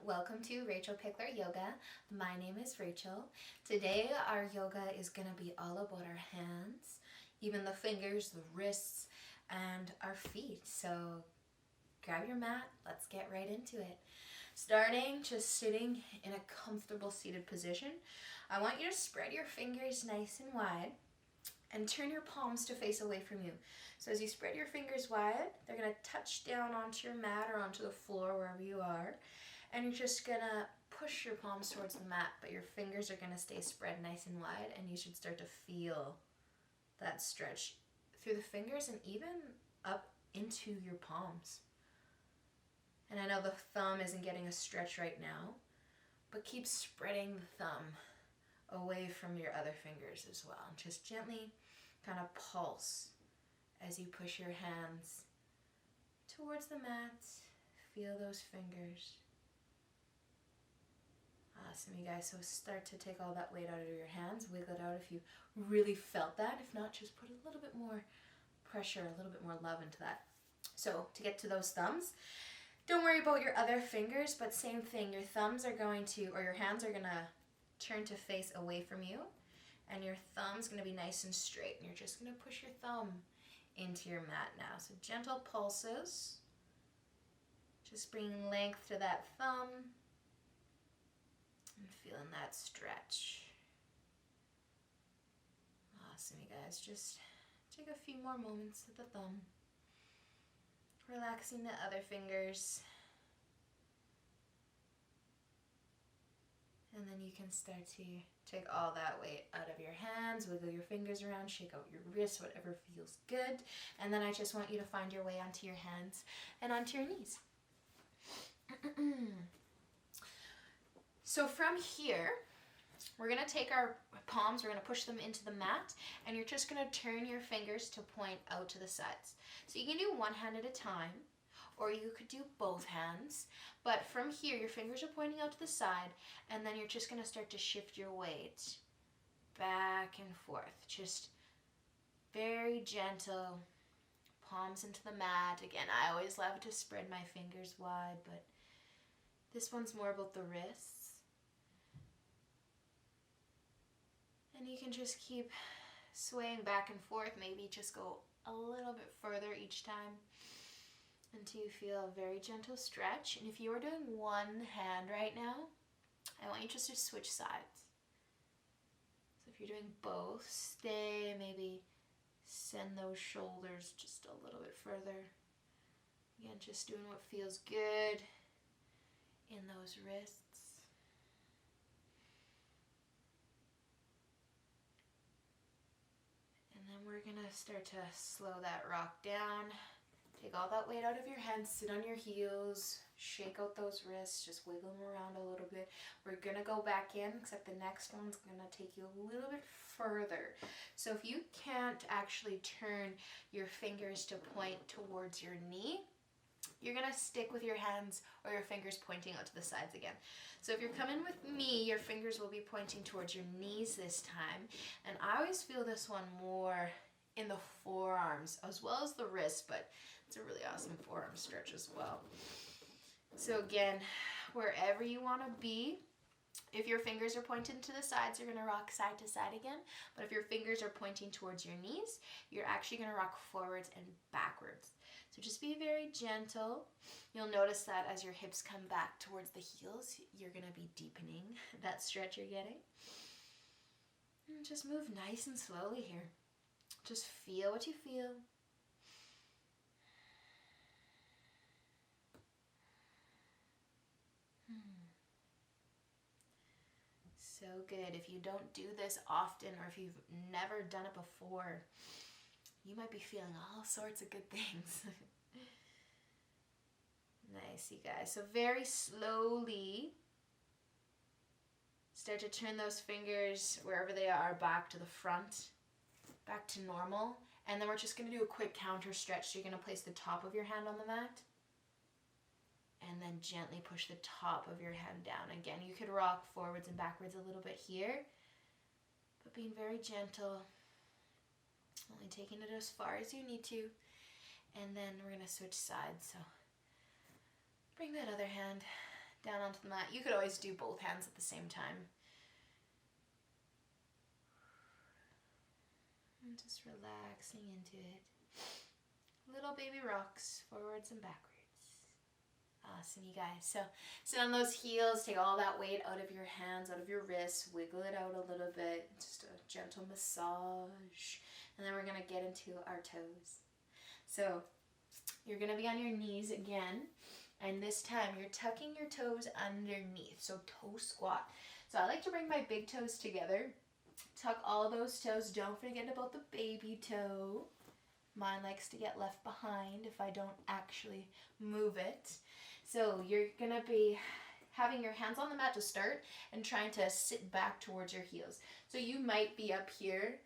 welcome to Rachel Pichler Yoga. My name is Rachel. Today our yoga is going to be all about our hands, even the fingers, the wrists, and our feet. So grab your mat, let's get right into it. Starting just sitting in a comfortable seated position. I want you to spread your fingers nice and wide and turn your palms to face away from you. So as you spread your fingers wide, they're going to touch down onto your mat or onto the floor, wherever you are. And you're just going to push your palms towards the mat, but your fingers are going to stay spread nice and wide, and you should start to feel that stretch through the fingers and even up into your palms. And I know the thumb isn't getting a stretch right now, but keep spreading the thumb away from your other fingers as well. Just gently kind of pulse as you push your hands towards the mat. Feel those fingers. Awesome, you guys. So start to take all that weight out of your hands. Wiggle it out if you really felt that. If not, just put a little bit more pressure, a little bit more love into that. So to get to those thumbs, don't worry about your other fingers, but same thing. Your thumbs are going to, or your hands are going to turn to face away from you, and your thumb's going to be nice and straight, and you're just going to push your thumb into your mat now. So gentle pulses, just bringing length to that thumb and feeling that stretch. Awesome, you guys. Just take a few more moments with the thumb, relaxing the other fingers. And then you can start to take all that weight out of your hands, wiggle your fingers around, shake out your wrists, whatever feels good. And then I just want you to find your way onto your hands and onto your knees. So from here, we're going to take our palms, we're going to push them into the mat, and you're just going to turn your fingers to point out to the sides. So you can do one hand at a time, or you could do both hands. But from here, your fingers are pointing out to the side, and then you're just going to start to shift your weight back and forth. Just very gentle, palms into the mat. Again, I always love to spread my fingers wide, but this one's more about the wrists. And you can just keep swaying back and forth, maybe just go a little bit further each time until you feel a very gentle stretch. And if you are doing one hand right now, I want you just to switch sides. So if you're doing both, stay, maybe send those shoulders just a little bit further. Again, just doing what feels good in those wrists. And then we're going to start to slow that rock down. Take all that weight out of your hands, sit on your heels, shake out those wrists, just wiggle them around a little bit. We're going to go back in, except the next one's going to take you a little bit further. So if you can't actually turn your fingers to point towards your knee, you're going to stick with your hands or your fingers pointing out to the sides again. So if you're coming with me, your fingers will be pointing towards your knees this time. And I always feel this one more in the forearms as well as the wrist, but it's a really awesome forearm stretch as well. So again, wherever you want to be, if your fingers are pointing to the sides, you're going to rock side to side again. But if your fingers are pointing towards your knees, you're actually going to rock forwards and backwards. So just be very gentle. You'll notice that as your hips come back towards the heels, you're going to be deepening that stretch you're getting. And just move nice and slowly here. Just feel what you feel. So good. If you don't do this often, or if you've never done it before, you might be feeling all sorts of good things. Nice, you guys. So very slowly, start to turn those fingers wherever they are back to the front, back to normal. And then we're just going to do a quick counter stretch. So you're going to place the top of your hand on the mat, and then gently push the top of your hand down. Again, you could rock forwards and backwards a little bit here, but being very gentle, only taking it as far as you need to. And then we're going to switch sides. So bring that other hand down onto the mat. You could always do both hands at the same time. And just relaxing into it. Little baby rocks, forwards and backwards. Awesome, you guys. So sit on those heels, take all that weight out of your hands, out of your wrists, wiggle it out a little bit, just a gentle massage. And then we're going to get into our toes. So you're going to be on your knees again, and this time you're tucking your toes underneath, so toe squat. So I like to bring my big toes together, tuck all those toes. Don't forget about the baby toe. Mine likes to get left behind if I don't actually move it. So you're going to be having your hands on the mat to start and trying to sit back towards your heels. So you might be up here.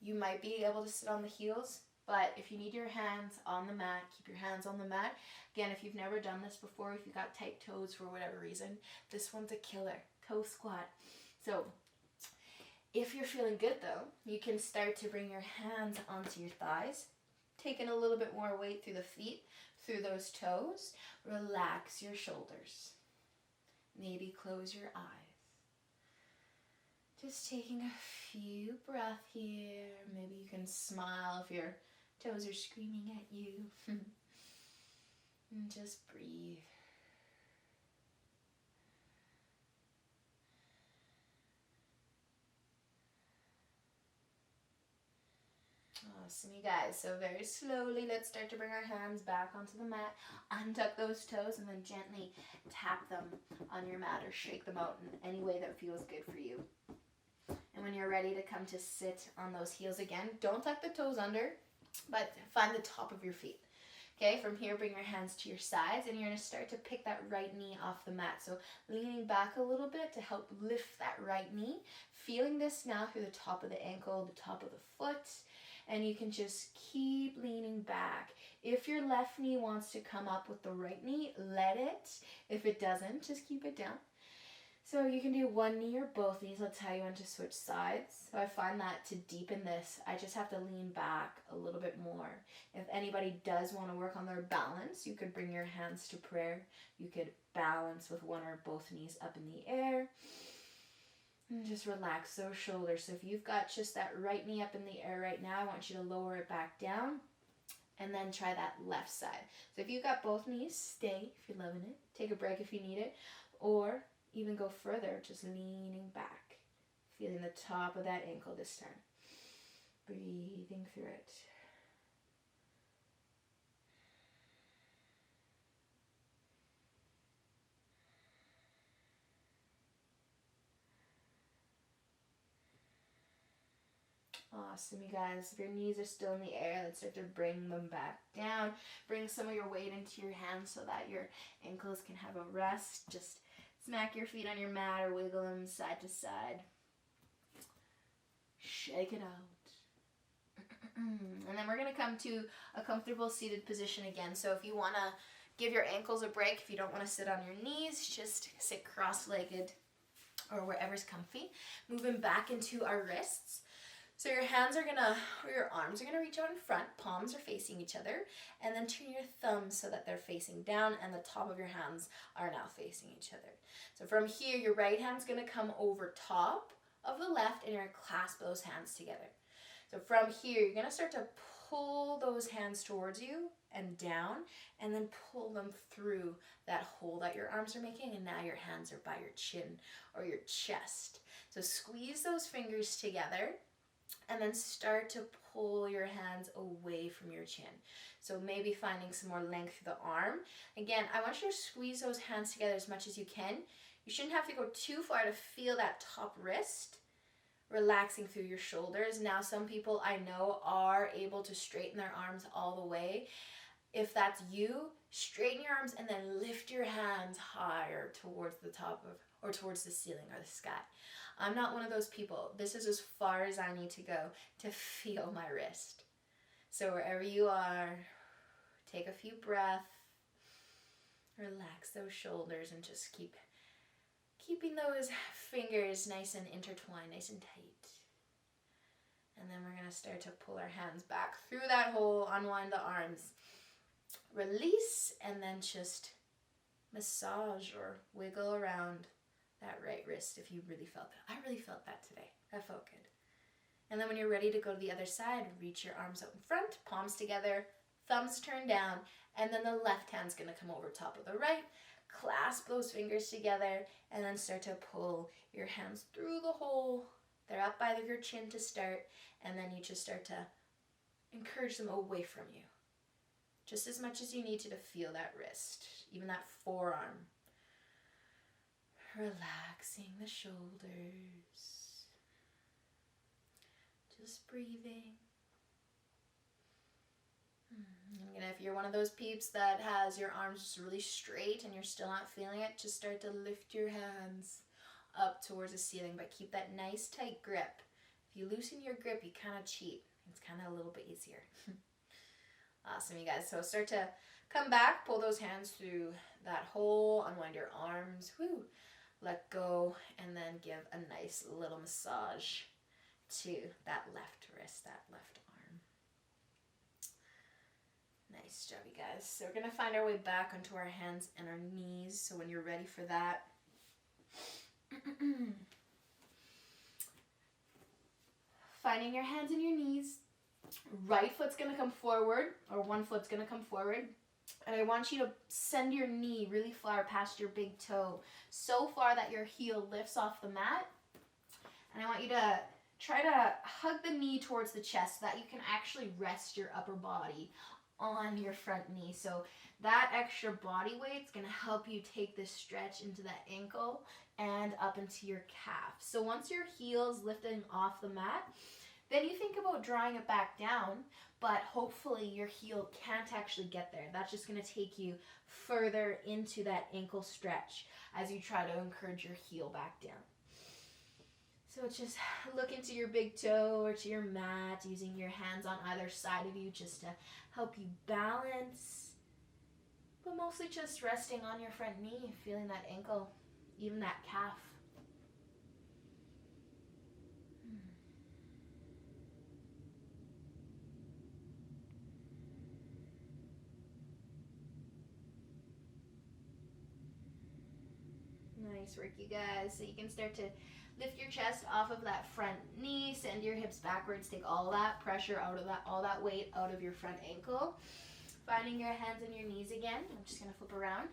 You might be able to sit on the heels, but if you need your hands on the mat, keep your hands on the mat. Again, if you've never done this before, if you've got tight toes for whatever reason, this one's a killer. Toe squat. So if you're feeling good though, you can start to bring your hands onto your thighs, taking a little bit more weight through the feet, through those toes. Relax your shoulders. Maybe close your eyes. Just taking a few breaths here. Maybe you can smile if your toes are screaming at you. And just breathe. Awesome, you guys. So very slowly, let's start to bring our hands back onto the mat. Untuck those toes and then gently tap them on your mat or shake them out in any way that feels good for you. And when you're ready to come to sit on those heels again, don't tuck the toes under, but find the top of your feet. Okay, from here, bring your hands to your sides, and you're going to start to pick that right knee off the mat. So leaning back a little bit to help lift that right knee. Feeling this now through the top of the ankle, the top of the foot, and you can just keep leaning back. If your left knee wants to come up with the right knee, let it. If it doesn't, just keep it down. So you can do one knee or both knees. I'll tell you when to switch sides. So I find that to deepen this, I just have to lean back a little bit more. If anybody does want to work on their balance, you could bring your hands to prayer. You could balance with one or both knees up in the air. And just relax those shoulders. So if you've got just that right knee up in the air right now, I want you to lower it back down. And then try that left side. So if you've got both knees, stay if you're loving it. Take a break if you need it. Or even go further, just leaning back. Feeling the top of that ankle this time. Breathing through it. Awesome, you guys. If your knees are still in the air, let's start to bring them back down. Bring some of your weight into your hands so that your ankles can have a rest. Just smack your feet on your mat or wiggle them side to side. Shake it out. And then we're going to come to a comfortable seated position again. So if you want to give your ankles a break, if you don't want to sit on your knees, just sit cross-legged or wherever's comfy. Moving back into our wrists. So your hands are gonna, or your arms are gonna reach out in front, palms are facing each other, and then turn your thumbs so that they're facing down and the top of your hands are now facing each other. So from here, your right hand's gonna come over top of the left and you're gonna clasp those hands together. So from here, you're gonna start to pull those hands towards you and down, and then pull them through that hole that your arms are making, and now your hands are by your chin or your chest. So squeeze those fingers together, and then start to pull your hands away from your chin. So maybe finding some more length through the arm. Again, I want you to squeeze those hands together as much as you can. You shouldn't have to go too far to feel that top wrist relaxing through your shoulders. Now, some people I know are able to straighten their arms all the way. If that's you, straighten your arms and then lift your hands higher towards the top of, or towards the ceiling or the sky. I'm not one of those people. This is as far as I need to go to feel my wrist. So wherever you are, take a few breaths, relax those shoulders, and just keeping those fingers nice and intertwined, nice and tight. And then we're gonna start to pull our hands back through that hole, unwind the arms, release, and then just massage or wiggle around that right wrist if you really felt that. I really felt that today. That felt good. And then when you're ready to go to the other side, reach your arms out in front, palms together, thumbs turned down, and then the left hand's gonna come over top of the right. Clasp those fingers together, and then start to pull your hands through the hole. They're up by your chin to start, and then you just start to encourage them away from you. Just as much as you need to feel that wrist, even that forearm. Relaxing the shoulders. Just breathing. And if you're one of those peeps that has your arms just really straight and you're still not feeling it, just start to lift your hands up towards the ceiling, but keep that nice tight grip. If you loosen your grip, you kind of cheat. It's kind of a little bit easier. Awesome, you guys. So start to come back, pull those hands through that hole, unwind your arms, whoo, let go, and then give a nice little massage to that left wrist, that left arm. Nice job, you guys. So we're going to find our way back onto our hands and our knees. So when you're ready for that, finding your hands and your knees, right foot's going to come forward, or one foot's going to come forward. And I want you to send your knee really far past your big toe, so far that your heel lifts off the mat. And I want you to try to hug the knee towards the chest so that you can actually rest your upper body on your front knee. So that extra body weight's going to help you take this stretch into that ankle and up into your calf. So once your heel's lifting off the mat, then you think about drawing it back down, but hopefully your heel can't actually get there. That's just going to take you further into that ankle stretch as you try to encourage your heel back down. So just look into your big toe or to your mat, using your hands on either side of you just to help you balance, but mostly just resting on your front knee, feeling that ankle, even that calf. Nice work, you guys. So you can start to lift your chest off of that front knee, send your hips backwards, take all that pressure out of that, all that weight out of your front ankle. Finding your hands and your knees again. I'm just going to flip around.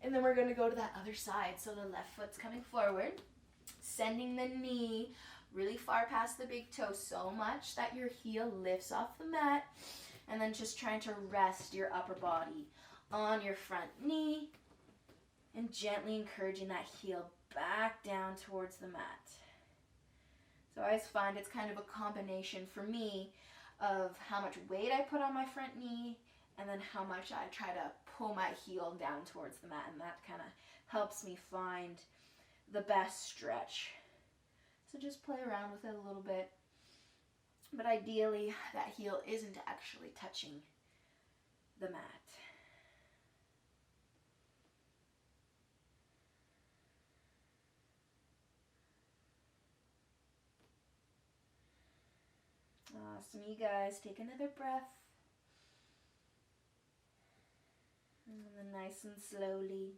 And then we're going to go to that other side. So the left foot's coming forward, sending the knee really far past the big toe, so much that your heel lifts off the mat. And then just trying to rest your upper body on your front knee and gently encouraging that heel back down towards the mat. So I always find it's kind of a combination for me of how much weight I put on my front knee and then how much I try to pull my heel down towards the mat, and that kind of helps me find the best stretch. So just play around with it a little bit, but ideally that heel isn't actually touching the mat. Awesome, you guys. Take another breath. And then nice and slowly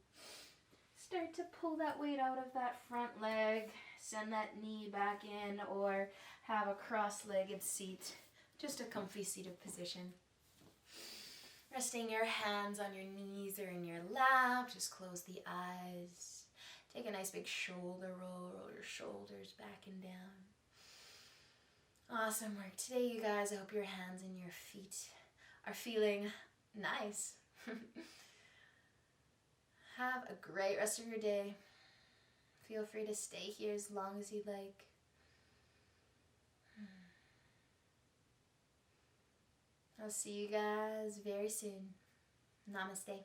start to pull that weight out of that front leg. Send that knee back in, or have a cross-legged seat. Just a comfy seated position. Resting your hands on your knees or in your lap. Just close the eyes. Take a nice big shoulder roll. Roll your shoulders back and down. Awesome work today, you guys. I hope your hands and your feet are feeling nice. Have a great rest of your day. Feel free to stay here as long as you'd like. I'll see you guys very soon. Namaste.